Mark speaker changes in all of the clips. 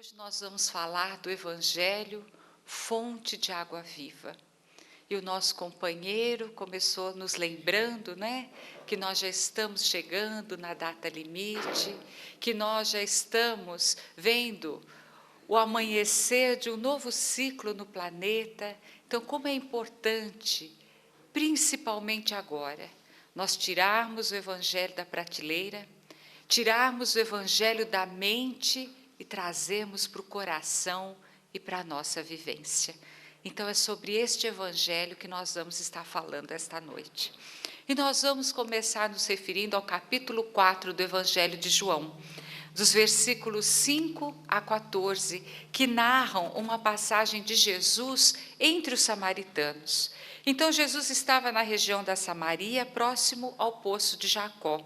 Speaker 1: Hoje nós vamos falar do Evangelho, fonte de água viva. E o nosso companheiro começou nos lembrando, que nós já estamos chegando na data limite, que nós já estamos vendo o amanhecer de um novo ciclo no planeta. Então, como é importante, principalmente agora, nós tirarmos o Evangelho da prateleira, tirarmos o Evangelho da mente e trazermos para o coração e para a nossa vivência. Então é sobre este Evangelho que nós vamos estar falando esta noite. E nós vamos começar nos referindo ao capítulo 4 do Evangelho de João, dos versículos 5 a 14, que narram uma passagem de Jesus entre os samaritanos. Então Jesus estava na região da Samaria, próximo ao poço de Jacó.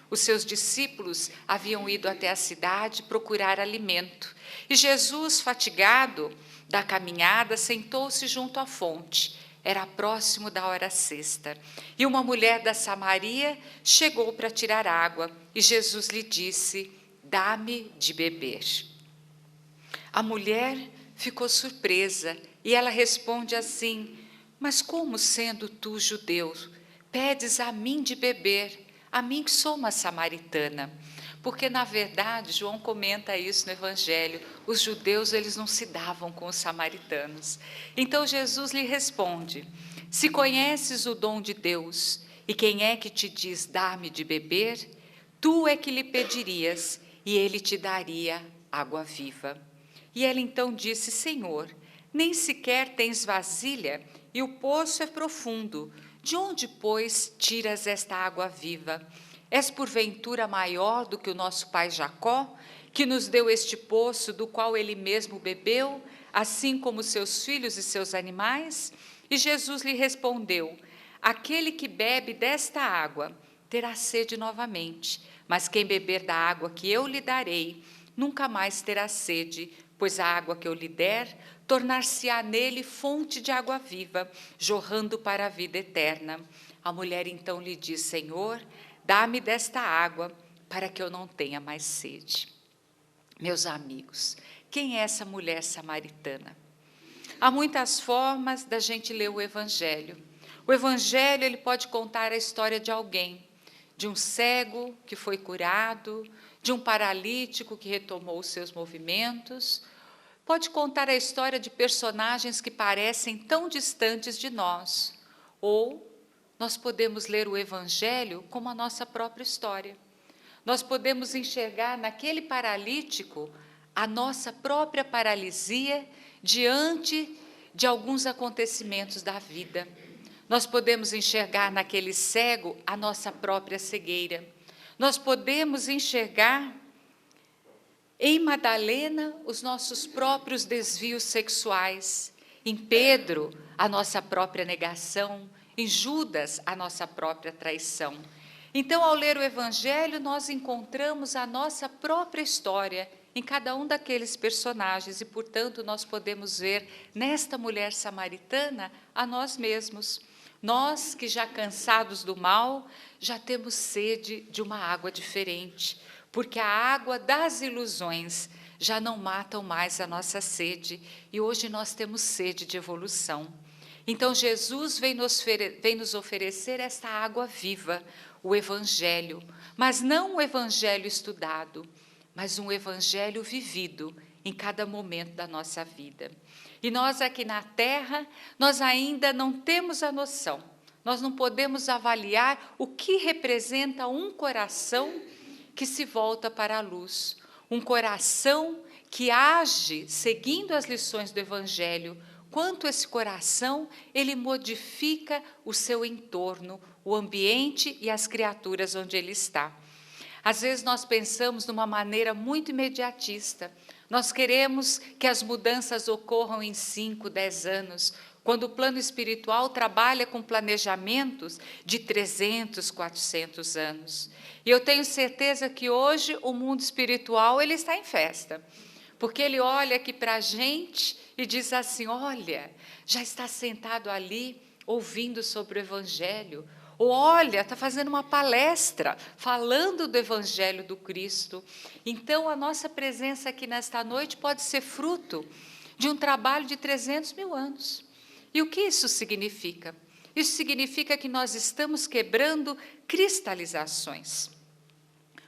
Speaker 1: Os seus discípulos haviam ido até a cidade procurar alimento. E Jesus, fatigado da caminhada, sentou-se junto à fonte. Era próximo da hora sexta. E uma mulher da Samaria chegou para tirar água. E Jesus lhe disse: "Dá-me de beber." A mulher ficou surpresa e ela responde assim: "Mas como, sendo tu judeu, pedes a mim de beber? A mim que sou uma samaritana." Porque, na verdade, João comenta isso no Evangelho, os judeus eles não se davam com os samaritanos. Então Jesus lhe responde: "Se conheces o dom de Deus, e quem é que te diz, dá-me de beber, tu é que lhe pedirias, e ele te daria água viva." E ela então disse: "Senhor, nem sequer tens vasilha, e o poço é profundo. De onde, pois, tiras esta água viva? És porventura maior do que o nosso pai Jacó, que nos deu este poço, do qual ele mesmo bebeu, assim como seus filhos e seus animais?" E Jesus lhe respondeu: "Aquele que bebe desta água terá sede novamente, mas quem beber da água que eu lhe darei, nunca mais terá sede, pois a água que eu lhe der tornar-se-á nele fonte de água viva, jorrando para a vida eterna." A mulher então lhe diz: "Senhor, dá-me desta água, para que eu não tenha mais sede." Meus amigos, quem é essa mulher samaritana? Há muitas formas da gente ler o Evangelho. O Evangelho ele pode contar a história de alguém, de um cego que foi curado, de um paralítico que retomou os seus movimentos. Pode contar a história de personagens que parecem tão distantes de nós. Ou nós podemos ler o Evangelho como a nossa própria história. Nós podemos enxergar naquele paralítico a nossa própria paralisia diante de alguns acontecimentos da vida. Nós podemos enxergar naquele cego a nossa própria cegueira. Nós podemos enxergar em Madalena os nossos próprios desvios sexuais, em Pedro a nossa própria negação, em Judas a nossa própria traição. Então, ao ler o Evangelho, nós encontramos a nossa própria história em cada um daqueles personagens e, portanto, nós podemos ver nesta mulher samaritana a nós mesmos. Nós que já cansados do mal, já temos sede de uma água diferente, porque a água das ilusões já não matam mais a nossa sede, e hoje nós temos sede de evolução. Então Jesus vem nos oferecer esta água viva, o Evangelho, mas não um Evangelho estudado, mas um Evangelho vivido em cada momento da nossa vida. E nós aqui na Terra, nós ainda não temos a noção, nós não podemos avaliar o que representa um coração que se volta para a luz, um coração que age seguindo as lições do Evangelho, quanto esse coração, ele modifica o seu entorno, o ambiente e as criaturas onde ele está. Às vezes nós pensamos de uma maneira muito imediatista, nós queremos que as mudanças ocorram em 5, 10 anos, quando o plano espiritual trabalha com planejamentos de 300, 400 anos. E eu tenho certeza que hoje o mundo espiritual ele está em festa, porque ele olha aqui para a gente e diz assim: olha, já está sentado ali ouvindo sobre o Evangelho, ou olha, está fazendo uma palestra, falando do Evangelho do Cristo. Então, a nossa presença aqui nesta noite pode ser fruto de um trabalho de 300 mil anos. E o que isso significa? Isso significa que nós estamos quebrando cristalizações.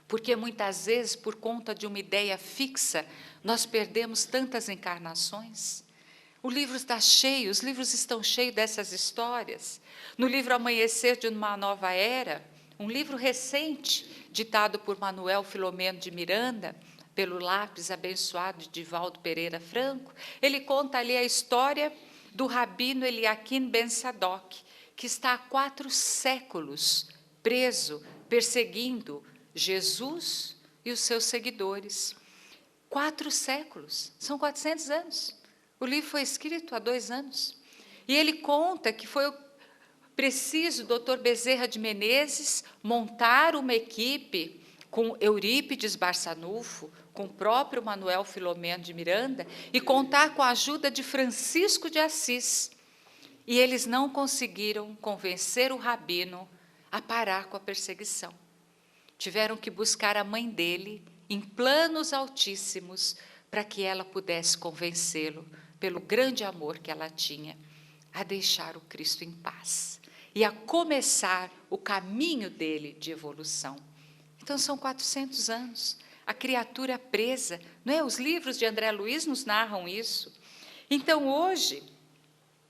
Speaker 1: Porque muitas vezes, por conta de uma ideia fixa, nós perdemos tantas encarnações. O livro está cheio, os livros estão cheios dessas histórias. No livro Amanhecer de uma Nova Era, um livro recente, ditado por Manuel Filomeno de Miranda, pelo lápis abençoado de Divaldo Pereira Franco, ele conta ali a história do rabino Eliakim Ben Sadoc, que está há 4 séculos preso, perseguindo Jesus e os seus seguidores. 4 séculos, são 400 anos. O livro foi escrito há 2 anos. E ele conta que foi preciso o Dr. Bezerra de Menezes montar uma equipe com Eurípides Barçanufo, com o próprio Manuel Filomeno de Miranda, e contar com a ajuda de Francisco de Assis. E eles não conseguiram convencer o rabino a parar com a perseguição. Tiveram que buscar a mãe dele em planos altíssimos para que ela pudesse convencê-lo, pelo grande amor que ela tinha, a deixar o Cristo em paz e a começar o caminho dele de evolução. Então são 400 anos, a criatura presa, não é? Os livros de André Luiz nos narram isso. Então hoje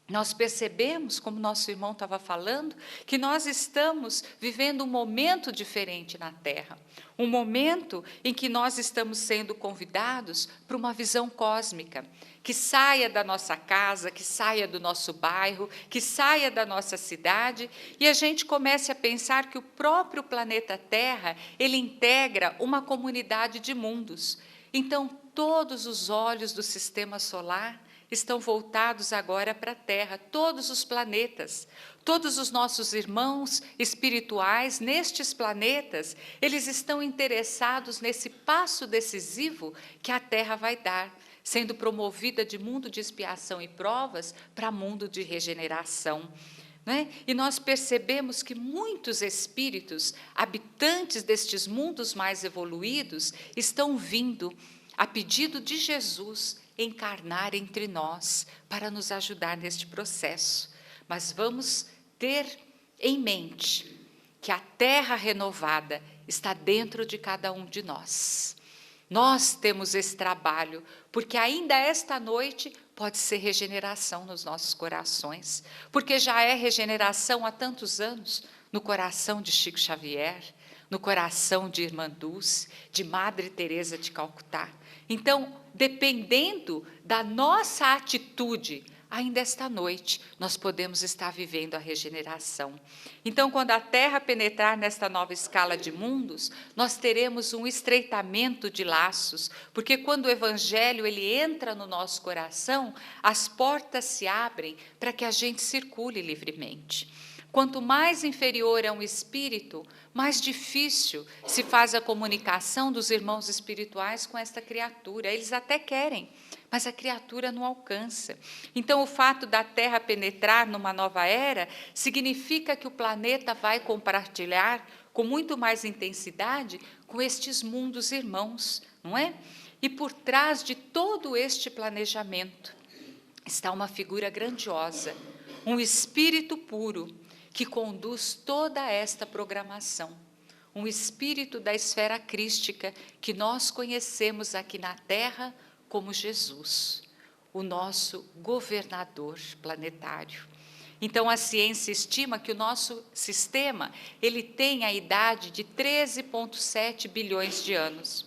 Speaker 1: nós percebemos, como nosso irmão estava falando, que nós estamos vivendo um momento diferente na Terra. Um momento em que nós estamos sendo convidados para uma visão cósmica, que saia da nossa casa, que saia do nosso bairro, que saia da nossa cidade, e a gente comece a pensar que o próprio planeta Terra, ele integra uma comunidade de mundos. Então, todos os olhos do sistema solar estão voltados agora para a Terra, todos os planetas, todos os nossos irmãos espirituais nestes planetas, eles estão interessados nesse passo decisivo que a Terra vai dar, sendo promovida de mundo de expiação e provas para mundo de regeneração. Né? E nós percebemos que muitos espíritos, habitantes destes mundos mais evoluídos, estão vindo, a pedido de Jesus, encarnar entre nós para nos ajudar neste processo. Mas vamos ter em mente que a terra renovada está dentro de cada um de nós. Nós temos esse trabalho, porque ainda esta noite pode ser regeneração nos nossos corações, porque já é regeneração há tantos anos no coração de Chico Xavier, no coração de Irmã Dulce, de Madre Teresa de Calcutá. Então, dependendo da nossa atitude, ainda esta noite, nós podemos estar vivendo a regeneração. Então, quando a Terra penetrar nesta nova escala de mundos, nós teremos um estreitamento de laços, porque quando o Evangelho ele entra no nosso coração, as portas se abrem para que a gente circule livremente. Quanto mais inferior é um espírito, mais difícil se faz a comunicação dos irmãos espirituais com esta criatura. Eles até querem, mas a criatura não alcança. Então, o fato da Terra penetrar numa nova era significa que o planeta vai compartilhar com muito mais intensidade com estes mundos irmãos, não é? E por trás de todo este planejamento está uma figura grandiosa, um espírito puro, que conduz toda esta programação. Um espírito da esfera crística que nós conhecemos aqui na Terra como Jesus, o nosso governador planetário. Então, a ciência estima que o nosso sistema ele tem a idade de 13,7 bilhões de anos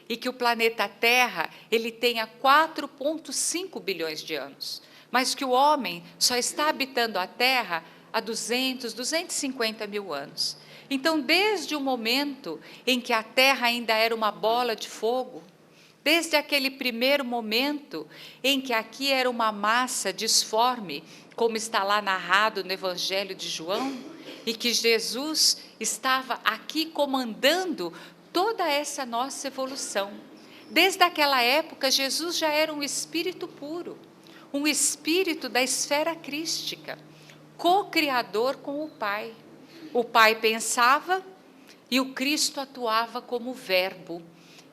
Speaker 1: e que o planeta Terra ele tenha 4,5 bilhões de anos, mas que o homem só está habitando a Terra há 250 mil anos. Então, desde o momento em que a Terra ainda era uma bola de fogo, desde aquele primeiro momento em que aqui era uma massa disforme, como está lá narrado no Evangelho de João, e que Jesus estava aqui comandando toda essa nossa evolução. Desde aquela época, Jesus já era um espírito puro, um espírito da esfera crística, co-criador com o Pai, o Pai pensava e o Cristo atuava como verbo.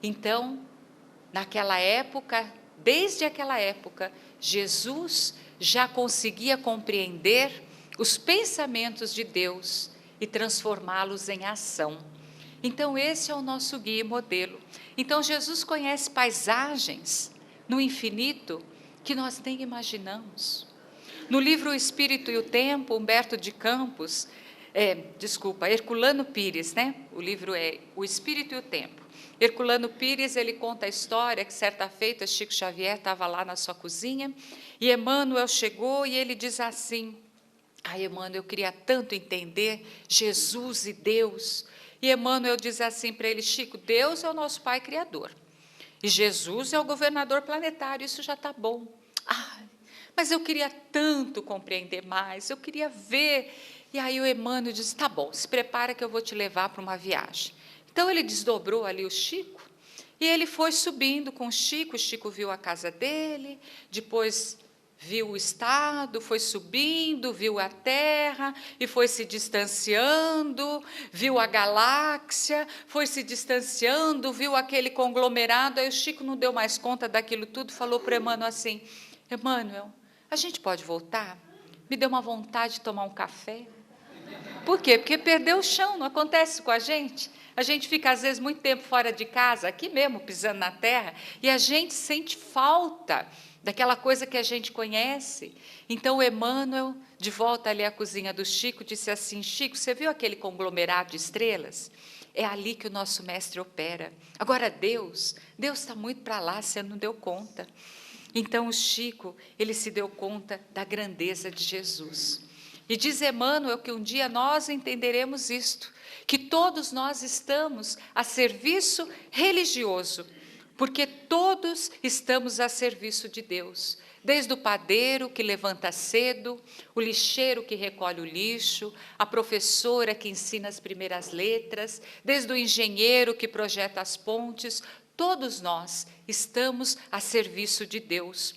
Speaker 1: Então, naquela época, desde aquela época, Jesus já conseguia compreender os pensamentos de Deus e transformá-los em ação. Então, esse é o nosso guia e modelo. Então, Jesus conhece paisagens no infinito que nós nem imaginamos. No livro O Espírito e o Tempo, Humberto de Campos, Herculano Pires, né? O livro é O Espírito e o Tempo. Herculano Pires, ele conta a história que certa feita Chico Xavier estava lá na sua cozinha e Emmanuel chegou e ele diz assim: Emmanuel, eu queria tanto entender Jesus e Deus. E Emmanuel diz assim para ele: Chico, Deus é o nosso Pai Criador e Jesus é o governador planetário, isso já está bom. Mas eu queria tanto compreender mais, eu queria ver. E aí o Emmanuel disse: tá bom, se prepara que eu vou te levar para uma viagem. Então ele desdobrou ali o Chico e ele foi subindo com o Chico viu a casa dele, depois viu o estado, foi subindo, viu a Terra e foi se distanciando, viu a galáxia, foi se distanciando, viu aquele conglomerado. Aí o Chico não deu mais conta daquilo tudo, falou para o Emmanuel assim: Emmanuel, a gente pode voltar? Me deu uma vontade de tomar um café. Por quê? Porque perdeu o chão, não acontece com a gente? A gente fica, às vezes, muito tempo fora de casa, aqui mesmo, pisando na terra, e a gente sente falta daquela coisa que a gente conhece. Então, o Emmanuel, de volta ali à cozinha do Chico, disse assim: Chico, você viu aquele conglomerado de estrelas? É ali que o nosso mestre opera. Agora, Deus está muito para lá, você não deu conta. Então, o Chico, ele se deu conta da grandeza de Jesus. E diz Emmanuel que um dia nós entenderemos isto, que todos nós estamos a serviço religioso, porque todos estamos a serviço de Deus, desde o padeiro que levanta cedo, o lixeiro que recolhe o lixo, a professora que ensina as primeiras letras, desde o engenheiro que projeta as pontes, todos nós estamos a serviço de Deus,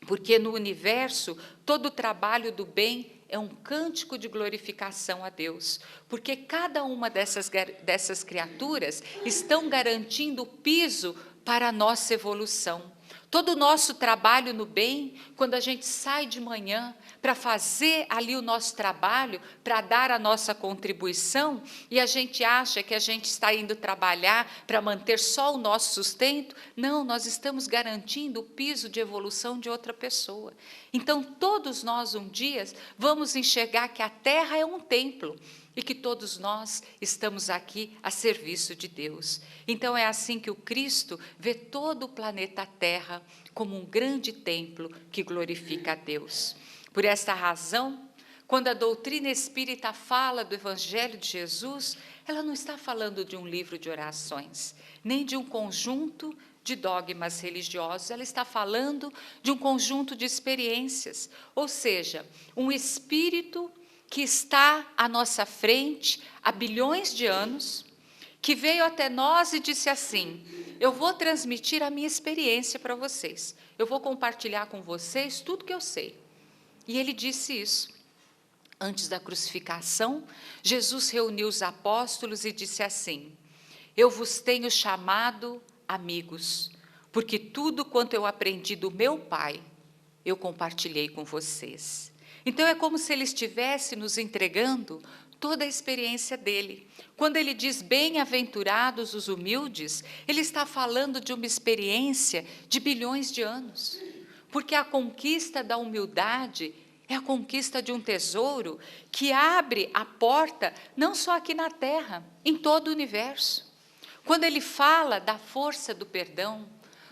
Speaker 1: porque no universo todo o trabalho do bem é um cântico de glorificação a Deus, porque cada uma dessas criaturas estão garantindo o piso para a nossa evolução. Todo o nosso trabalho no bem, quando a gente sai de manhã para fazer ali o nosso trabalho, para dar a nossa contribuição, e a gente acha que a gente está indo trabalhar para manter só o nosso sustento, não, nós estamos garantindo o piso de evolução de outra pessoa. Então, todos nós um dia vamos enxergar que a Terra é um templo, e que todos nós estamos aqui a serviço de Deus. Então é assim que o Cristo vê todo o planeta Terra como um grande templo que glorifica a Deus. Por esta razão, quando a doutrina espírita fala do Evangelho de Jesus, ela não está falando de um livro de orações, nem de um conjunto de dogmas religiosos, ela está falando de um conjunto de experiências, ou seja, um espírito que está à nossa frente há bilhões de anos, que veio até nós e disse assim: eu vou transmitir a minha experiência para vocês, eu vou compartilhar com vocês tudo que eu sei. E ele disse isso. Antes da crucificação, Jesus reuniu os apóstolos e disse assim: eu vos tenho chamado amigos, porque tudo quanto eu aprendi do meu Pai, eu compartilhei com vocês. Então é como se ele estivesse nos entregando toda a experiência dele. Quando ele diz bem-aventurados os humildes, ele está falando de uma experiência de bilhões de anos. Porque a conquista da humildade é a conquista de um tesouro que abre a porta não só aqui na Terra, em todo o universo. Quando ele fala da força do perdão,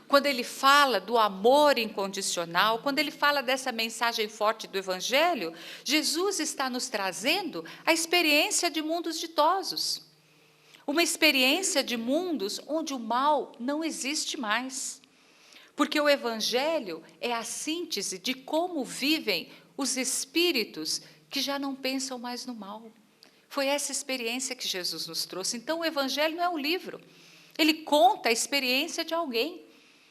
Speaker 1: quando ele fala do amor incondicional, quando ele fala dessa mensagem forte do Evangelho, Jesus está nos trazendo a experiência de mundos ditosos. Uma experiência de mundos onde o mal não existe mais. Porque o Evangelho é a síntese de como vivem os espíritos que já não pensam mais no mal. Foi essa experiência que Jesus nos trouxe. Então, o Evangelho não é um livro. Ele conta a experiência de alguém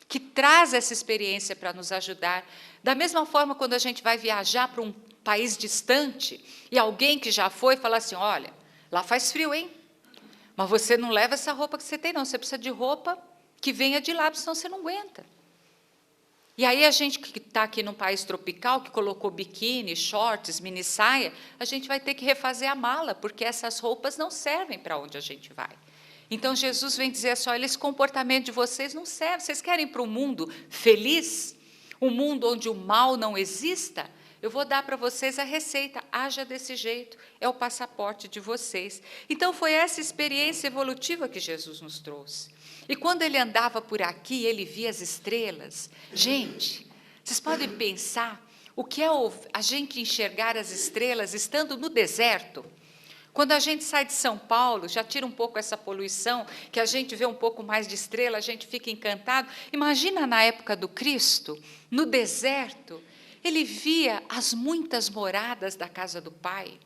Speaker 1: que traz essa experiência para nos ajudar. Da mesma forma, quando a gente vai viajar para um país distante, e alguém que já foi fala assim: olha, Lá faz frio, hein? Mas você não leva essa roupa que você tem, não. Você precisa de roupa que venha de lá, senão você não aguenta. E aí a gente que está aqui num país tropical, que colocou biquíni, shorts, mini saia, a gente vai ter que refazer a mala, porque essas roupas não servem para onde a gente vai. Então Jesus vem dizer assim, olha, esse comportamento de vocês não serve. Vocês querem para um mundo feliz? Um mundo onde o mal não exista? Eu vou dar para vocês a receita, haja desse jeito, é o passaporte de vocês. Então foi essa experiência evolutiva que Jesus nos trouxe. E quando ele andava por aqui, ele via as estrelas. Gente, vocês podem pensar o que é a gente enxergar as estrelas estando no deserto? Quando a gente sai de São Paulo, já tira um pouco essa poluição, que a gente vê um pouco mais de estrela, a gente fica encantado. Imagina na época do Cristo, no deserto, ele via as muitas moradas da casa do Pai.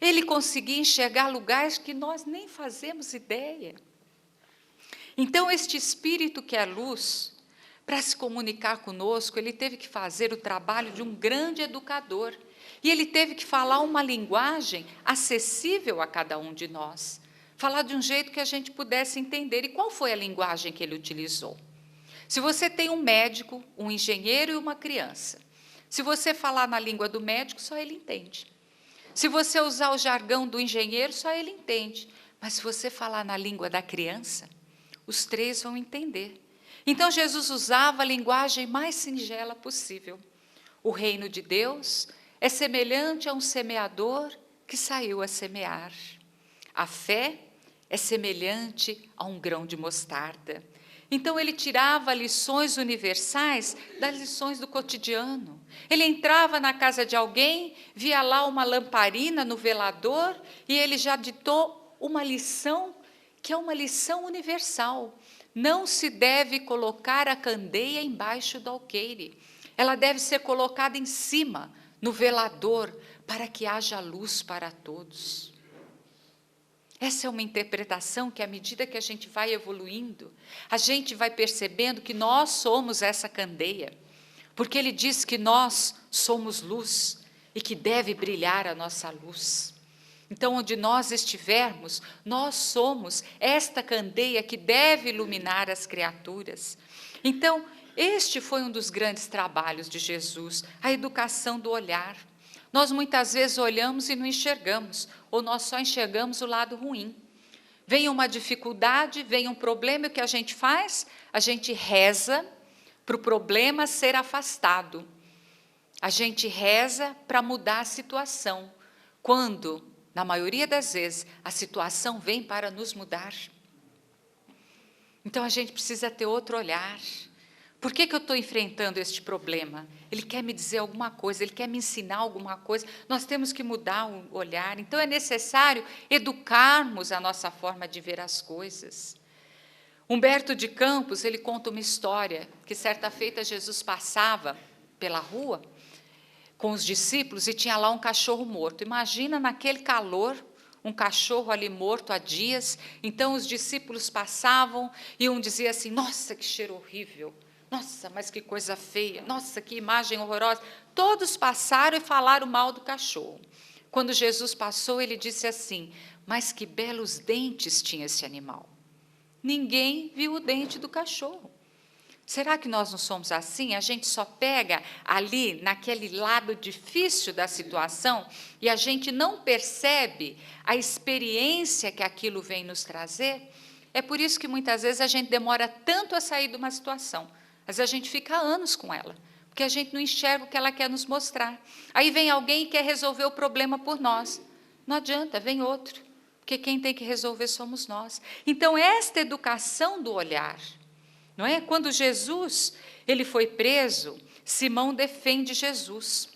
Speaker 1: Ele conseguia enxergar lugares que nós nem fazemos ideia. Então, este Espírito que é luz, para se comunicar conosco, ele teve que fazer o trabalho de um grande educador. E ele teve que falar uma linguagem acessível a cada um de nós. Falar de um jeito que a gente pudesse entender. E qual foi a linguagem que ele utilizou? Se você tem um médico, um engenheiro e uma criança, se você falar na língua do médico, só ele entende. Se você usar o jargão do engenheiro, só ele entende. Mas se você falar na língua da criança, os três vão entender. Então, Jesus usava a linguagem mais singela possível. O reino de Deus é semelhante a um semeador que saiu a semear. A fé é semelhante a um grão de mostarda. Então, ele tirava lições universais das lições do cotidiano. Ele entrava na casa de alguém, via lá uma lamparina no velador, e ele já ditou uma lição que é uma lição universal. Não se deve colocar a candeia embaixo do alqueire. Ela deve ser colocada em cima, no velador, para que haja luz para todos. Essa é uma interpretação que, à medida que a gente vai evoluindo, a gente vai percebendo que nós somos essa candeia, porque ele diz que nós somos luz e que deve brilhar a nossa luz. Então, onde nós estivermos, nós somos esta candeia que deve iluminar as criaturas. Então, este foi um dos grandes trabalhos de Jesus, a educação do olhar. Nós muitas vezes olhamos e não enxergamos, ou nós só enxergamos o lado ruim. Vem uma dificuldade, vem um problema, e o que a gente faz? A gente reza para o problema ser afastado. A gente reza para mudar a situação, quando, na maioria das vezes, a situação vem para nos mudar. Então, a gente precisa ter outro olhar. Por que eu estou enfrentando este problema? Ele quer me dizer alguma coisa, ele quer me ensinar alguma coisa, nós temos que mudar o olhar. Então, é necessário educarmos a nossa forma de ver as coisas. Humberto de Campos, ele conta uma história, que certa feita Jesus passava pela rua com os discípulos e tinha lá um cachorro morto. Imagina naquele calor, um cachorro ali morto há dias. Então os discípulos passavam e um dizia assim, nossa, que cheiro horrível, nossa, mas que coisa feia, nossa, que imagem horrorosa. Todos passaram e falaram mal do cachorro. Quando Jesus passou, ele disse assim, mas que belos dentes tinha esse animal. Ninguém viu o dente do cachorro. Será que nós não somos assim? A gente só pega ali, naquele lado difícil da situação, e a gente não percebe a experiência que aquilo vem nos trazer? É por isso que muitas vezes a gente demora tanto a sair de uma situação. Às vezes a gente fica anos com ela, porque a gente não enxerga o que ela quer nos mostrar. Aí vem alguém e quer resolver o problema por nós. Não adianta, vem outro, porque quem tem que resolver somos nós. Então, esta educação do olhar, não é? Quando Jesus ele foi preso, Simão defende Jesus.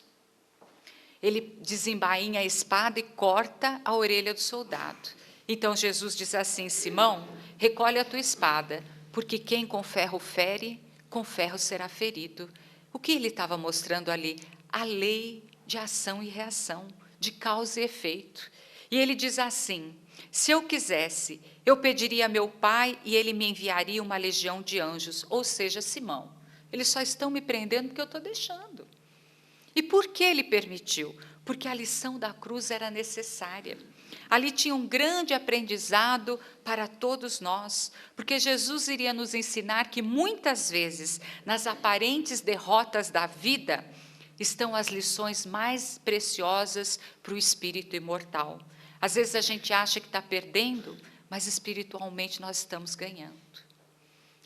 Speaker 1: Ele desembainha a espada e corta a orelha do soldado. Então Jesus diz assim, Simão, recolhe a tua espada, porque quem com ferro fere, com ferro será ferido. O que ele estava mostrando ali? A lei de ação e reação, de causa e efeito. E ele diz assim, se eu quisesse, eu pediria a meu pai e ele me enviaria uma legião de anjos, ou seja, Simão. Eles só estão me prendendo porque eu estou deixando. E por que ele permitiu? Porque a lição da cruz era necessária. Ali tinha um grande aprendizado para todos nós, porque Jesus iria nos ensinar que muitas vezes, nas aparentes derrotas da vida, estão as lições mais preciosas para o espírito imortal. Às vezes a gente acha que está perdendo, mas espiritualmente nós estamos ganhando.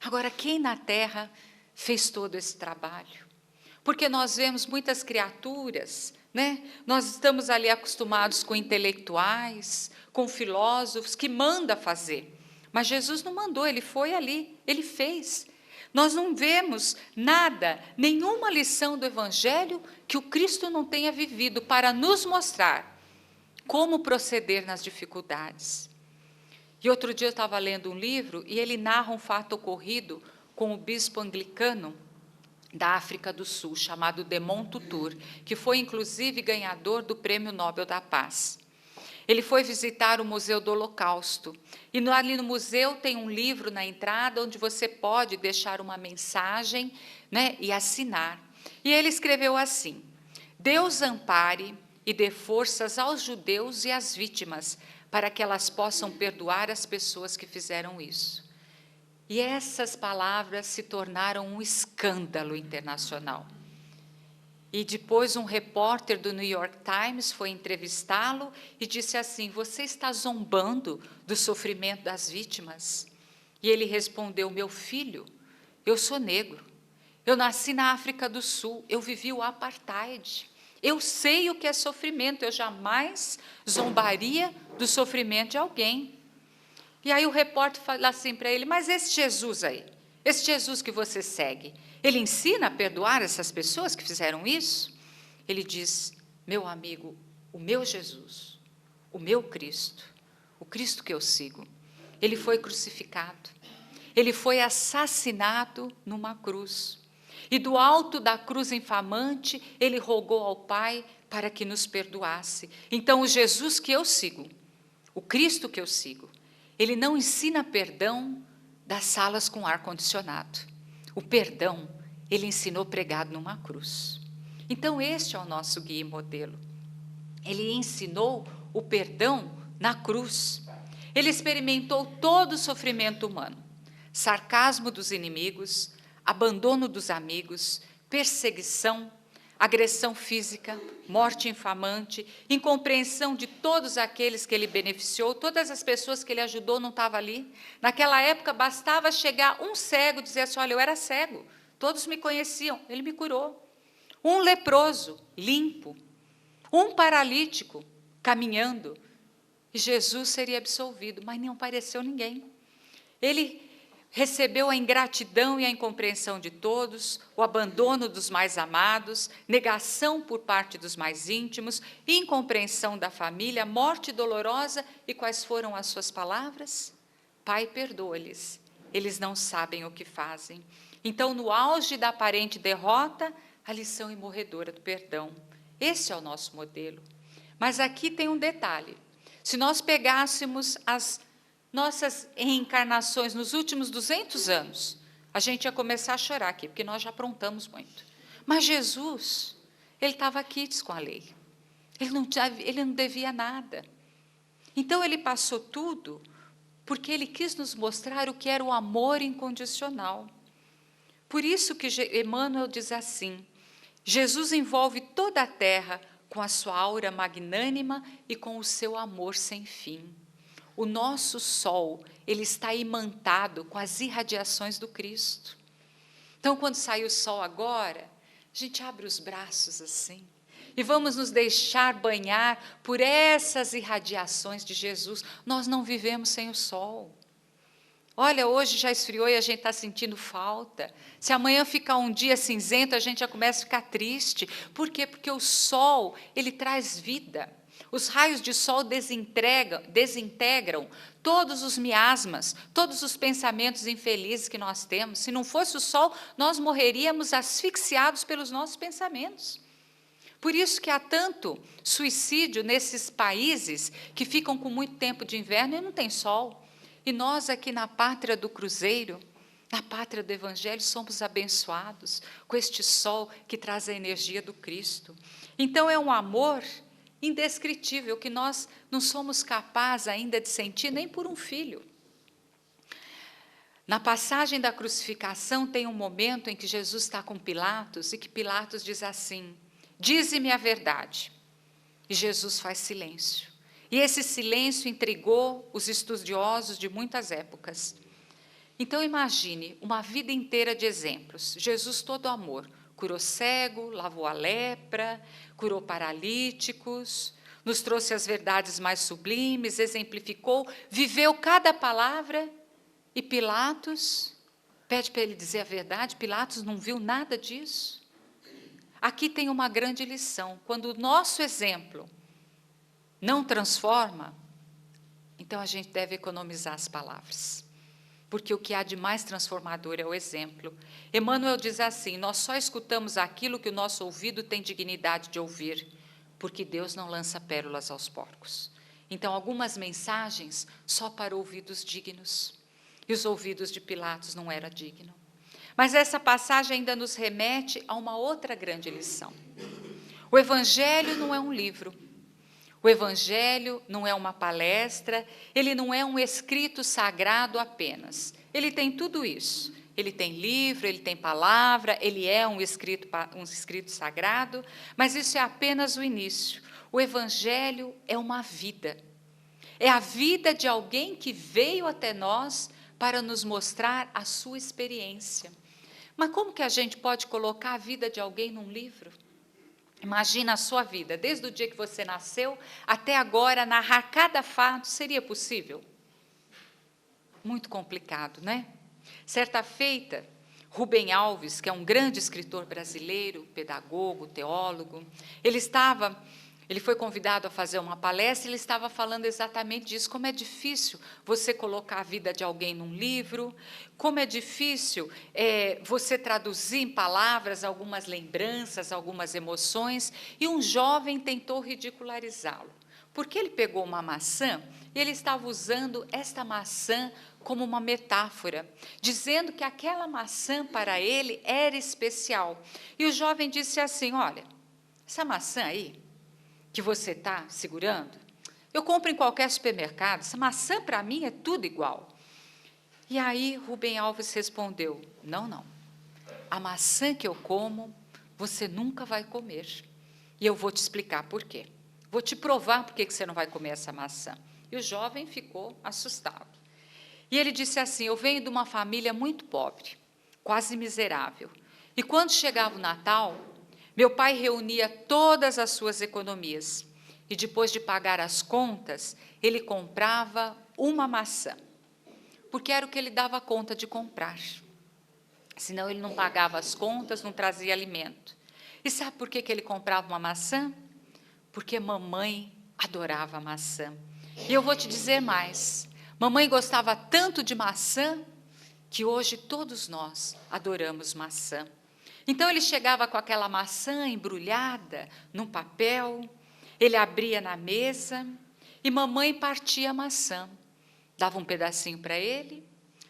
Speaker 1: Agora, quem na Terra fez todo esse trabalho? Porque nós vemos muitas criaturas, né? Nós estamos ali acostumados com intelectuais, com filósofos, que manda fazer. Mas Jesus não mandou, ele foi ali, ele fez. Nós não vemos nada, nenhuma lição do Evangelho que o Cristo não tenha vivido para nos mostrar como proceder nas dificuldades. E outro dia eu estava lendo um livro e ele narra um fato ocorrido com o bispo anglicano da África do Sul, chamado Desmond Tutu, que foi inclusive ganhador do Prêmio Nobel da Paz. Ele foi visitar o Museu do Holocausto, e ali no museu tem um livro na entrada, onde você pode deixar uma mensagem, né, e assinar. E ele escreveu assim: Deus ampare e dê forças aos judeus e às vítimas, para que elas possam perdoar as pessoas que fizeram isso. E essas palavras se tornaram um escândalo internacional. E depois um repórter do New York Times foi entrevistá-lo e disse assim: você está zombando do sofrimento das vítimas? E ele respondeu: meu filho, eu sou negro, eu nasci na África do Sul, eu vivi o apartheid, eu sei o que é sofrimento, eu jamais zombaria do sofrimento de alguém. E aí o repórter fala assim para ele: mas esse Jesus aí, esse Jesus que você segue, ele ensina a perdoar essas pessoas que fizeram isso? Ele diz: meu amigo, o meu Jesus, o meu Cristo, o Cristo que eu sigo, ele foi crucificado, ele foi assassinado numa cruz, e do alto da cruz infamante, ele rogou ao Pai para que nos perdoasse. Então o Jesus que eu sigo, o Cristo que eu sigo, ele não ensina perdão das salas com ar-condicionado. O perdão, ele ensinou pregado numa cruz. Então, este é o nosso guia e modelo. Ele ensinou o perdão na cruz. Ele experimentou todo o sofrimento humano: sarcasmo dos inimigos, abandono dos amigos, perseguição, agressão física, morte infamante, incompreensão de todos aqueles que ele beneficiou, todas as pessoas que ele ajudou não estavam ali. Naquela época, bastava chegar um cego e dizer assim: olha, eu era cego, todos me conheciam, ele me curou. Um leproso, limpo. Um paralítico, caminhando. E Jesus seria absolvido, mas não apareceu ninguém. Ele recebeu a ingratidão e a incompreensão de todos, o abandono dos mais amados, negação por parte dos mais íntimos, incompreensão da família, morte dolorosa. E quais foram as suas palavras? Pai, perdoa-lhes, eles não sabem o que fazem. Então, no auge da aparente derrota, a lição imorredora do perdão. Esse é o nosso modelo. Mas aqui tem um detalhe: se nós pegássemos as nossas reencarnações nos últimos 200 anos, a gente ia começar a chorar aqui, porque nós já aprontamos muito. Mas Jesus, ele estava quites com a lei. Ele não devia nada. Então, ele passou tudo porque ele quis nos mostrar o que era o amor incondicional. Por isso que Emmanuel diz assim: Jesus envolve toda a terra com a sua aura magnânima e com o seu amor sem fim. O nosso sol, ele está imantado com as irradiações do Cristo. Então, quando sai o sol agora, a gente abre os braços assim e vamos nos deixar banhar por essas irradiações de Jesus. Nós não vivemos sem o sol. Olha, hoje já esfriou e a gente está sentindo falta. Se amanhã ficar um dia cinzento, a gente já começa a ficar triste. Por quê? Porque o sol, ele traz vida. Os raios de sol desintegram todos os miasmas, todos os pensamentos infelizes que nós temos. Se não fosse o sol, nós morreríamos asfixiados pelos nossos pensamentos. Por isso que há tanto suicídio nesses países que ficam com muito tempo de inverno e não tem sol. E nós aqui na pátria do Cruzeiro, na pátria do Evangelho, somos abençoados com este sol que traz a energia do Cristo. Então é um amor indescritível, que nós não somos capazes ainda de sentir nem por um filho. Na passagem da crucificação tem um momento em que Jesus está com Pilatos e que Pilatos diz assim: dize-me a verdade. E Jesus faz silêncio. E esse silêncio intrigou os estudiosos de muitas épocas. Então imagine uma vida inteira de exemplos. Jesus todo amor, curou cego, lavou a lepra, curou paralíticos, nos trouxe as verdades mais sublimes, exemplificou, viveu cada palavra. E Pilatos pede para ele dizer a verdade. Pilatos não viu nada disso. Aqui tem uma grande lição. Quando o nosso exemplo não transforma, então a gente deve economizar as palavras. Porque o que há de mais transformador é o exemplo. Emmanuel diz assim: nós só escutamos aquilo que o nosso ouvido tem dignidade de ouvir, porque Deus não lança pérolas aos porcos. Então, algumas mensagens só para ouvidos dignos. E os ouvidos de Pilatos não eram dignos. Mas essa passagem ainda nos remete a uma outra grande lição. O Evangelho não é um livro. O Evangelho não é uma palestra, ele não é um escrito sagrado apenas. Ele tem tudo isso. Ele tem livro, ele tem palavra, ele é um escrito sagrado, mas isso é apenas o início. O Evangelho é uma vida. É a vida de alguém que veio até nós para nos mostrar a sua experiência. Mas como que a gente pode colocar a vida de alguém num livro? Imagina a sua vida, desde o dia que você nasceu até agora, narrar cada fato, seria possível? Muito complicado, né? Certa feita, Rubem Alves, que é um grande escritor brasileiro, pedagogo, teólogo, ele foi convidado a fazer uma palestra, ele estava falando exatamente disso, como é difícil você colocar a vida de alguém num livro, como é difícil você traduzir em palavras algumas lembranças, algumas emoções, e um jovem tentou ridicularizá-lo, porque ele pegou uma maçã e ele estava usando esta maçã como uma metáfora, dizendo que aquela maçã para ele era especial. E o jovem disse assim: olha, essa maçã aí, que você está segurando, eu compro em qualquer supermercado, essa maçã para mim é tudo igual. E aí Rubem Alves respondeu: não, a maçã que eu como, você nunca vai comer. E eu vou te explicar por quê. Vou te provar por que você não vai comer essa maçã. E o jovem ficou assustado. E ele disse assim: eu venho de uma família muito pobre, quase miserável. E quando chegava o Natal, meu pai reunia todas as suas economias e, depois de pagar as contas, ele comprava uma maçã, porque era o que ele dava conta de comprar. Senão ele não pagava as contas, não trazia alimento. E sabe por que ele comprava uma maçã? Porque mamãe adorava maçã. E eu vou te dizer mais, mamãe gostava tanto de maçã que hoje todos nós adoramos maçã. Então ele chegava com aquela maçã embrulhada num papel, ele abria na mesa e mamãe partia a maçã. Dava um pedacinho para ele,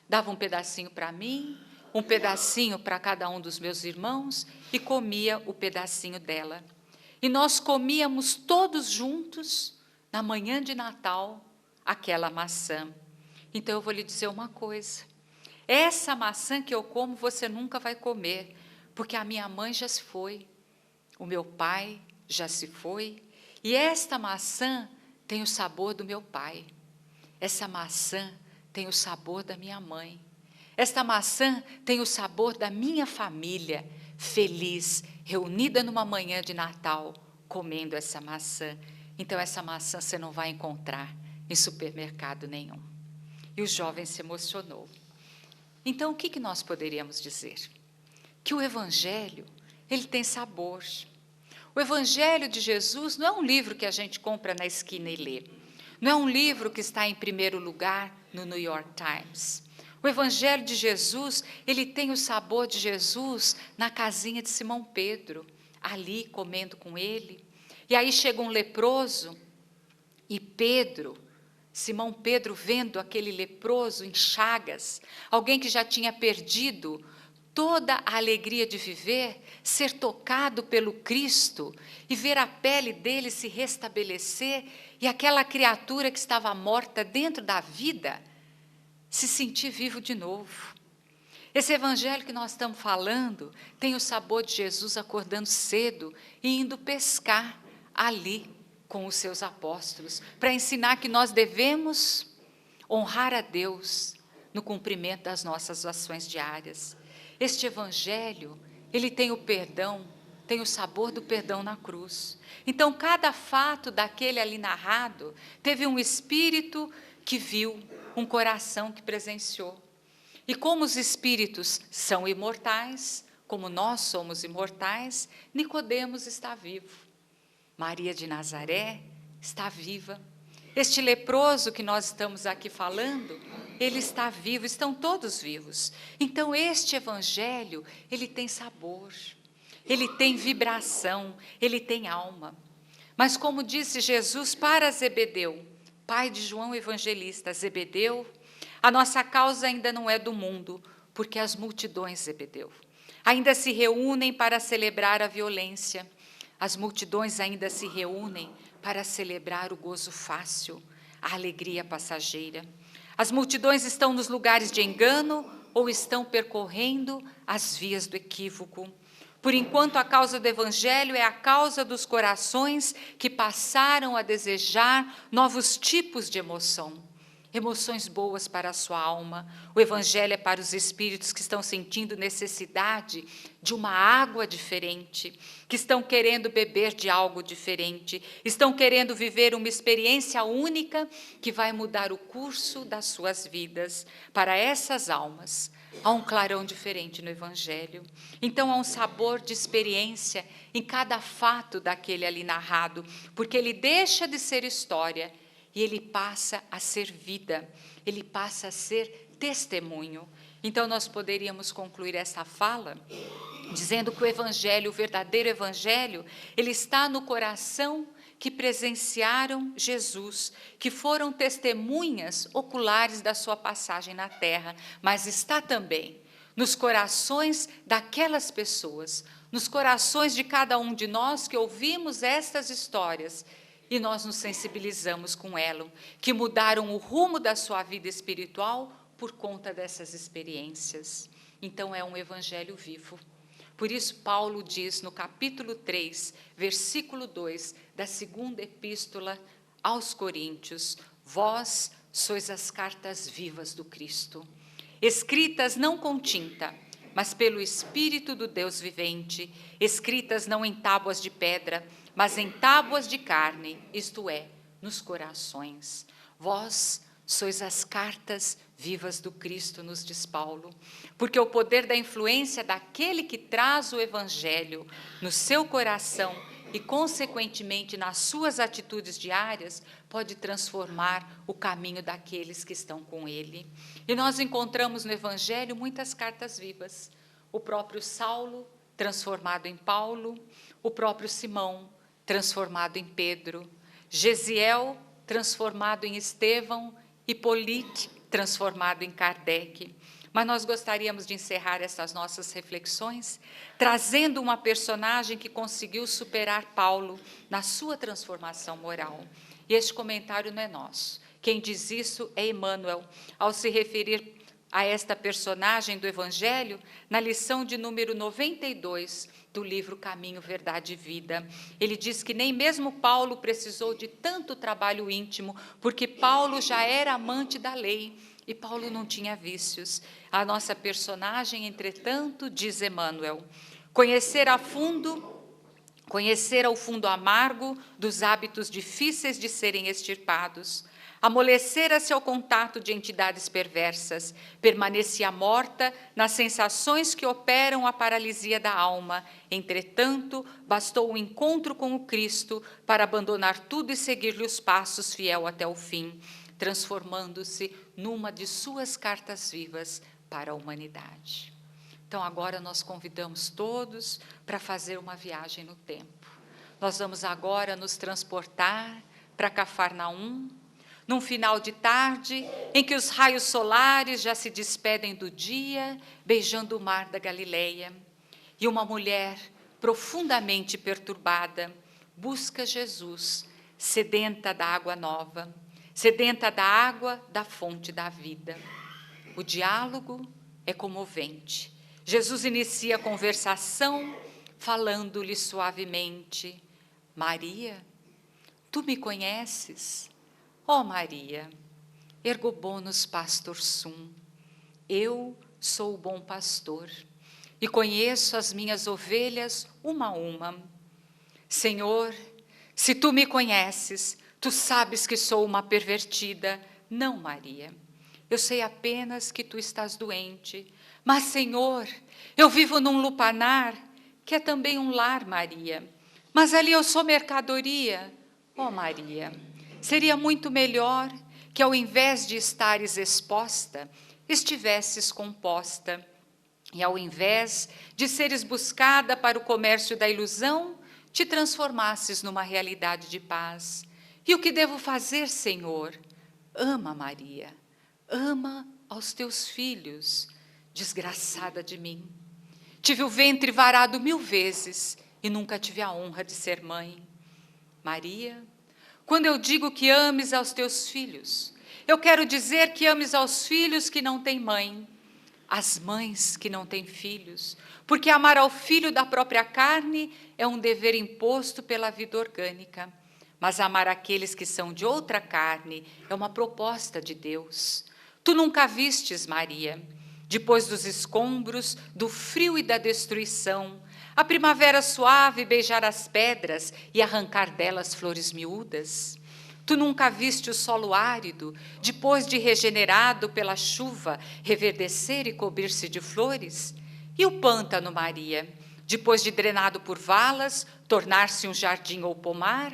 Speaker 1: dava um pedacinho para mim, um pedacinho para cada um dos meus irmãos e comia o pedacinho dela. E nós comíamos todos juntos, na manhã de Natal, aquela maçã. Então eu vou lhe dizer uma coisa: essa maçã que eu como você nunca vai comer, porque a minha mãe já se foi, o meu pai já se foi, e esta maçã tem o sabor do meu pai, essa maçã tem o sabor da minha mãe, esta maçã tem o sabor da minha família, feliz, reunida numa manhã de Natal, comendo essa maçã. Então essa maçã você não vai encontrar em supermercado nenhum. E o jovem se emocionou. Então o que nós poderíamos dizer? Que o Evangelho, ele tem sabor. O Evangelho de Jesus não é um livro que a gente compra na esquina e lê. Não é um livro que está em primeiro lugar no New York Times. O Evangelho de Jesus, ele tem o sabor de Jesus na casinha de Simão Pedro, ali comendo com ele. E aí chega um leproso e Simão Pedro, vendo aquele leproso em chagas, alguém que já tinha perdido toda a alegria de viver, ser tocado pelo Cristo e ver a pele dele se restabelecer e aquela criatura que estava morta dentro da vida se sentir vivo de novo. Esse evangelho que nós estamos falando tem o sabor de Jesus acordando cedo e indo pescar ali com os seus apóstolos, para ensinar que nós devemos honrar a Deus no cumprimento das nossas ações diárias. Este evangelho, ele tem o perdão, tem o sabor do perdão na cruz. Então, cada fato daquele ali narrado teve um espírito que viu, um coração que presenciou. E como os espíritos são imortais, como nós somos imortais, Nicodemos está vivo. Maria de Nazaré está viva. Este leproso que nós estamos aqui falando, ele está vivo, estão todos vivos. Então, este evangelho, ele tem sabor, ele tem vibração, ele tem alma. Mas como disse Jesus para Zebedeu, pai de João Evangelista, Zebedeu, a nossa causa ainda não é do mundo, porque as multidões, Zebedeu, ainda se reúnem para celebrar a violência. As multidões ainda se reúnem para celebrar o gozo fácil, a alegria passageira. As multidões estão nos lugares de engano ou estão percorrendo as vias do equívoco. Por enquanto, a causa do Evangelho é a causa dos corações que passaram a desejar novos tipos de emoção. Emoções boas para a sua alma. O Evangelho é para os espíritos que estão sentindo necessidade de uma água diferente, que estão querendo beber de algo diferente, estão querendo viver uma experiência única que vai mudar o curso das suas vidas. Para essas almas, há um clarão diferente no Evangelho. Então, há um sabor de experiência em cada fato daquele ali narrado, porque ele deixa de ser história e ele passa a ser vida, ele passa a ser testemunho. Então, nós poderíamos concluir essa fala dizendo que o Evangelho, o verdadeiro Evangelho, ele está no coração que presenciaram Jesus, que foram testemunhas oculares da sua passagem na terra, mas está também nos corações daquelas pessoas, nos corações de cada um de nós que ouvimos estas histórias e nós nos sensibilizamos com elas, que mudaram o rumo da sua vida espiritual por conta dessas experiências. Então, é um evangelho vivo. Por isso, Paulo diz no capítulo 3, versículo 2, da segunda epístola aos Coríntios: vós sois as cartas vivas do Cristo, escritas não com tinta, mas pelo Espírito do Deus vivente, escritas não em tábuas de pedra, mas em tábuas de carne, isto é, nos corações. Vós sois as cartas vivas do Cristo, nos diz Paulo, porque o poder da influência daquele que traz o Evangelho no seu coração e, consequentemente, nas suas atitudes diárias, pode transformar o caminho daqueles que estão com ele. E nós encontramos no Evangelho muitas cartas vivas. O próprio Saulo, transformado em Paulo, o próprio Simão, transformado em Pedro, Gesiel, transformado em Estevão, Hipólite, transformado em Kardec. Mas nós gostaríamos de encerrar essas nossas reflexões trazendo uma personagem que conseguiu superar Paulo na sua transformação moral. E este comentário não é nosso. Quem diz isso é Emmanuel, ao se referir a esta personagem do Evangelho, na lição de número 92 do livro Caminho, Verdade e Vida. Ele diz que nem mesmo Paulo precisou de tanto trabalho íntimo, porque Paulo já era amante da lei e Paulo não tinha vícios. A nossa personagem, entretanto, diz Emmanuel, conhecer ao fundo amargo dos hábitos difíceis de serem extirpados, amolecera-se ao contato de entidades perversas, permanecia morta nas sensações que operam a paralisia da alma. Entretanto, bastou o encontro com o Cristo para abandonar tudo e seguir-lhe os passos fiel até o fim, transformando-se numa de suas cartas vivas para a humanidade. Então, agora nós convidamos todos para fazer uma viagem no tempo. Nós vamos agora nos transportar para Cafarnaum, num final de tarde, em que os raios solares já se despedem do dia, beijando o mar da Galileia. E uma mulher, profundamente perturbada, busca Jesus, sedenta da água nova, sedenta da água da fonte da vida. O diálogo é comovente. Jesus inicia a conversação, falando-lhe suavemente: Maria, tu me conheces? Ó Maria, ergo bonus pastor sum. Eu sou o bom pastor e conheço as minhas ovelhas uma a uma. Senhor, se tu me conheces, tu sabes que sou uma pervertida. Não, Maria, eu sei apenas que tu estás doente. Mas, Senhor, eu vivo num lupanar, que é também um lar, Maria. Mas ali eu sou mercadoria. Ó Maria, seria muito melhor que ao invés de estares exposta, estivesses composta. E ao invés de seres buscada para o comércio da ilusão, te transformasses numa realidade de paz. E o que devo fazer, Senhor? Ama, Maria, ama aos teus filhos. Desgraçada de mim. Tive o ventre varado 1000 vezes e nunca tive a honra de ser mãe. Maria, quando eu digo que ames aos teus filhos, eu quero dizer que ames aos filhos que não têm mãe, às mães que não têm filhos, porque amar ao filho da própria carne é um dever imposto pela vida orgânica, mas amar aqueles que são de outra carne é uma proposta de Deus. Tu nunca vistes, Maria, depois dos escombros, do frio e da destruição, a primavera suave beijar as pedras e arrancar delas flores miúdas? Tu nunca viste o solo árido, depois de regenerado pela chuva, reverdecer e cobrir-se de flores? E o pântano, Maria, depois de drenado por valas, tornar-se um jardim ou pomar?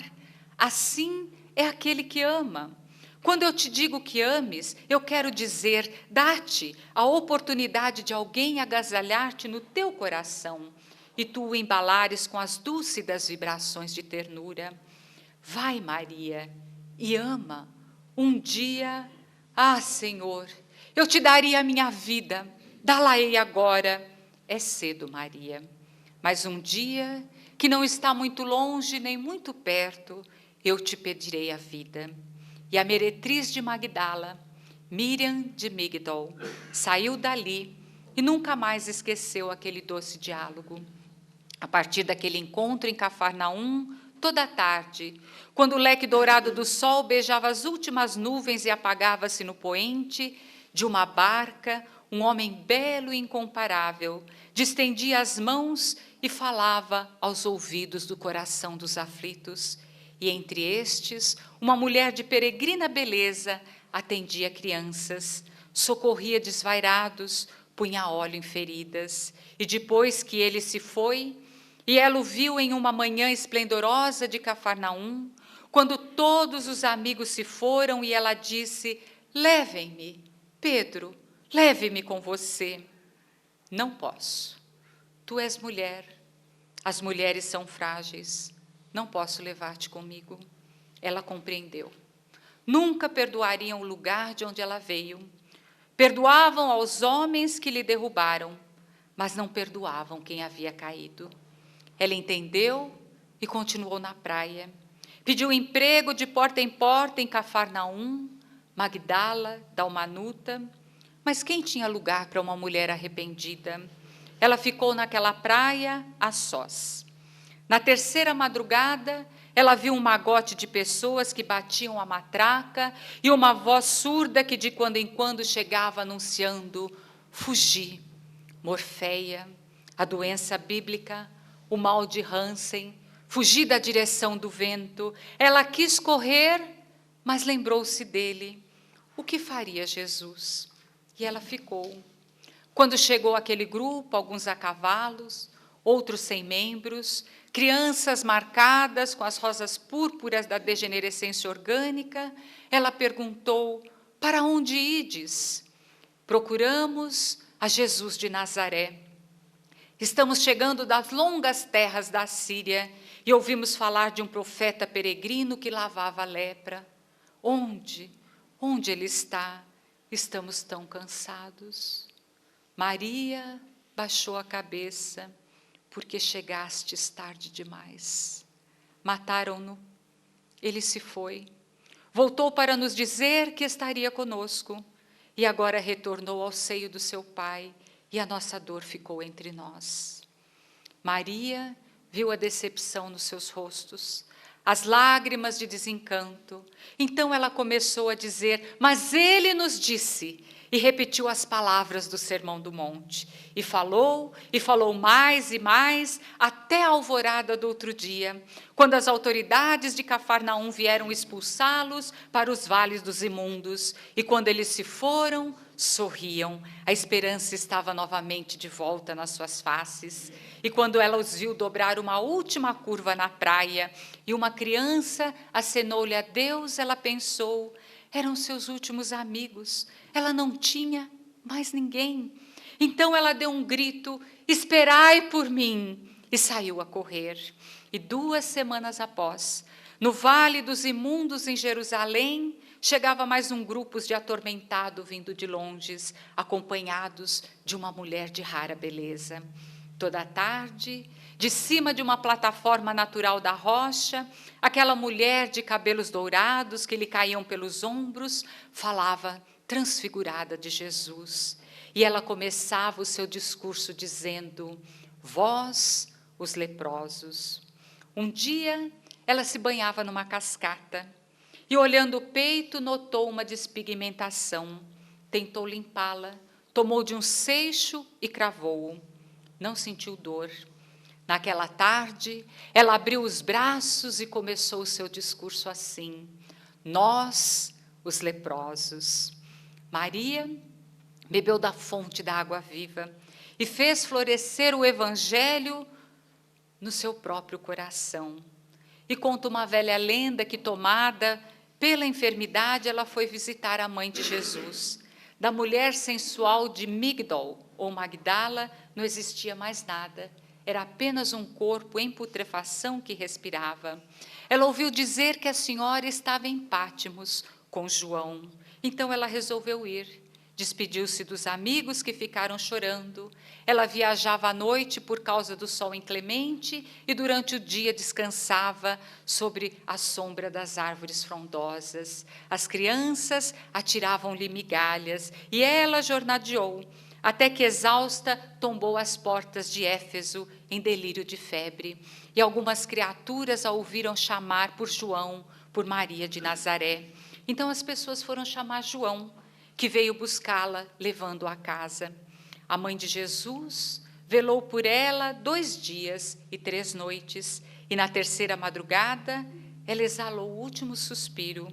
Speaker 1: Assim é aquele que ama. Quando eu te digo que ames, eu quero dizer, dá-te a oportunidade de alguém agasalhar-te no teu coração e tu o embalares com as dúlcidas vibrações de ternura. Vai, Maria, e ama. Um dia, Senhor, eu te daria a minha vida, dá-la-ei agora. É cedo, Maria, mas um dia, que não está muito longe nem muito perto, eu te pedirei a vida. E a meretriz de Magdala, Miriam de Migdol, saiu dali e nunca mais esqueceu aquele doce diálogo. A partir daquele encontro em Cafarnaum, toda a tarde, quando o leque dourado do sol beijava as últimas nuvens e apagava-se no poente de uma barca, um homem belo e incomparável distendia as mãos e falava aos ouvidos do coração dos aflitos. E entre estes, uma mulher de peregrina beleza atendia crianças, socorria desvairados, punha óleo em feridas. E depois que ele se foi, e ela o viu em uma manhã esplendorosa de Cafarnaum, quando todos os amigos se foram, e ela disse: levem-me, Pedro, leve-me com você. Não posso. Tu és mulher. As mulheres são frágeis. Não posso levar-te comigo. Ela compreendeu. Nunca perdoariam o lugar de onde ela veio. Perdoavam aos homens que lhe derrubaram, mas não perdoavam quem havia caído. Ela entendeu e continuou na praia. Pediu emprego de porta em Cafarnaum, Magdala, Dalmanuta. Mas quem tinha lugar para uma mulher arrependida? Ela ficou naquela praia a sós. Na terceira madrugada, ela viu um magote de pessoas que batiam a matraca e uma voz surda que de quando em quando chegava anunciando: fugi, Morfeia, a doença bíblica, o mal de Hansen, fugi da direção do vento. Ela quis correr, mas lembrou-se dele. O que faria Jesus? E ela ficou. Quando chegou aquele grupo, alguns a cavalos, outros sem membros, crianças marcadas com as rosas púrpuras da degenerescência orgânica, ela perguntou: para onde ides? Procuramos a Jesus de Nazaré. Estamos chegando das longas terras da Síria e ouvimos falar de um profeta peregrino que lavava a lepra. Onde? Onde ele está? Estamos tão cansados. Maria baixou a cabeça, porque chegastes tarde demais. Mataram-no. Ele se foi. Voltou para nos dizer que estaria conosco. E agora retornou ao seio do seu Pai, e a nossa dor ficou entre nós. Maria viu a decepção nos seus rostos, as lágrimas de desencanto. Então ela começou a dizer: mas ele nos disse, e repetiu as palavras do Sermão do Monte. E falou mais e mais, até a alvorada do outro dia, quando as autoridades de Cafarnaum vieram expulsá-los para os vales dos imundos. E quando eles se foram, sorriam. A esperança estava novamente de volta nas suas faces. E quando ela os viu dobrar uma última curva na praia, e uma criança acenou-lhe adeus, ela pensou: eram seus últimos amigos, ela não tinha mais ninguém. Então ela deu um grito: esperai por mim, e saiu a correr. E 2 semanas após, no Vale dos Imundos em Jerusalém, chegava mais um grupo de atormentado vindo de longes, acompanhados de uma mulher de rara beleza. Toda a tarde, de cima de uma plataforma natural da rocha, aquela mulher de cabelos dourados que lhe caíam pelos ombros, falava transfigurada de Jesus. E ela começava o seu discurso dizendo: vós, os leprosos. Um dia, ela se banhava numa cascata e, olhando o peito, notou uma despigmentação. Tentou limpá-la, tomou de um seixo e cravou-o. Não sentiu dor. Naquela tarde, ela abriu os braços e começou o seu discurso assim: nós, os leprosos. Maria bebeu da fonte da água viva e fez florescer o Evangelho no seu próprio coração. E conta uma velha lenda que, tomada pela enfermidade, ela foi visitar a mãe de Jesus. Da mulher sensual de Migdol, ou Magdala, não existia mais nada. Era apenas um corpo em putrefação que respirava. Ela ouviu dizer que a senhora estava em Pátimos com João. Então ela resolveu ir. Despediu-se dos amigos que ficaram chorando. Ela viajava à noite por causa do sol inclemente e durante o dia descansava sobre a sombra das árvores frondosas. As crianças atiravam-lhe migalhas e ela jornadeou, até que, exausta, tombou às portas de Éfeso em delírio de febre. E algumas criaturas a ouviram chamar por João, por Maria de Nazaré. Então as pessoas foram chamar João, que veio buscá-la, levando-a a casa. A mãe de Jesus velou por ela 2 dias e 3 noites, e na 3ª madrugada ela exalou o último suspiro.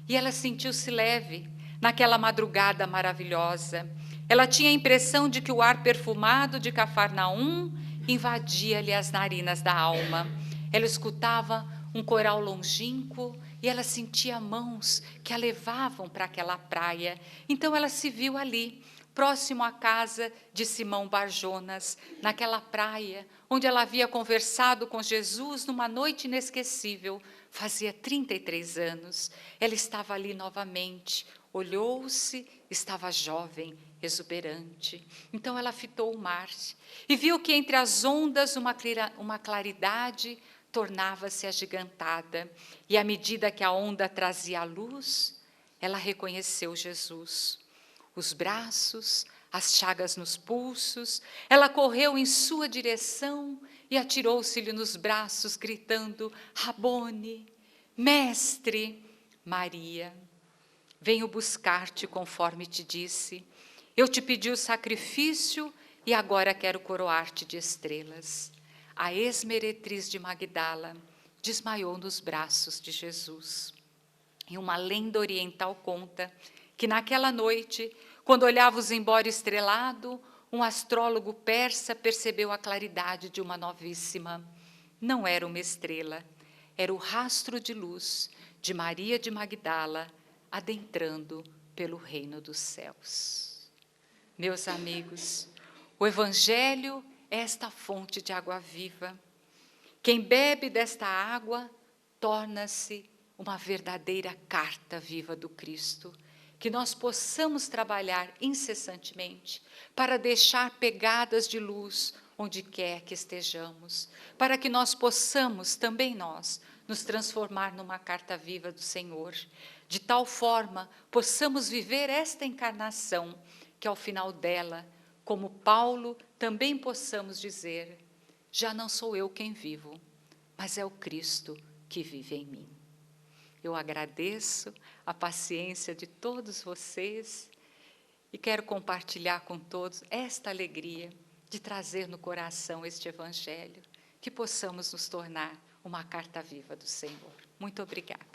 Speaker 1: E ela sentiu-se leve naquela madrugada maravilhosa. Ela tinha a impressão de que o ar perfumado de Cafarnaum invadia-lhe as narinas da alma. Ela escutava um coral longínquo e ela sentia mãos que a levavam para aquela praia. Então ela se viu ali, próximo à casa de Simão Barjonas, naquela praia onde ela havia conversado com Jesus numa noite inesquecível. Fazia 33 anos. Ela estava ali novamente. Olhou-se, estava jovem, exuberante. Então ela fitou o mar e viu que entre as ondas uma claridade tornava-se agigantada. E à medida que a onda trazia a luz, ela reconheceu Jesus. Os braços, as chagas nos pulsos, ela correu em sua direção e atirou-se-lhe nos braços, gritando: Rabone, mestre. Maria, venho buscar-te conforme te disse. Eu te pedi o sacrifício e agora quero coroar-te de estrelas. A ex-meretriz de Magdala desmaiou nos braços de Jesus. E uma lenda oriental conta que naquela noite, quando olhava o zimbório estrelado, um astrólogo persa percebeu a claridade de uma novíssima. Não era uma estrela, era o rastro de luz de Maria de Magdala adentrando pelo reino dos céus. Meus amigos, o Evangelho é esta fonte de água viva. Quem bebe desta água torna-se uma verdadeira carta viva do Cristo, que nós possamos trabalhar incessantemente para deixar pegadas de luz onde quer que estejamos, para que nós possamos, também nós, nos transformar numa carta viva do Senhor, de tal forma possamos viver esta encarnação, que ao final dela, como Paulo, também possamos dizer: já não sou eu quem vivo, mas é o Cristo que vive em mim. Eu agradeço a paciência de todos vocês e quero compartilhar com todos esta alegria de trazer no coração este Evangelho, que possamos nos tornar uma carta viva do Senhor. Muito obrigada.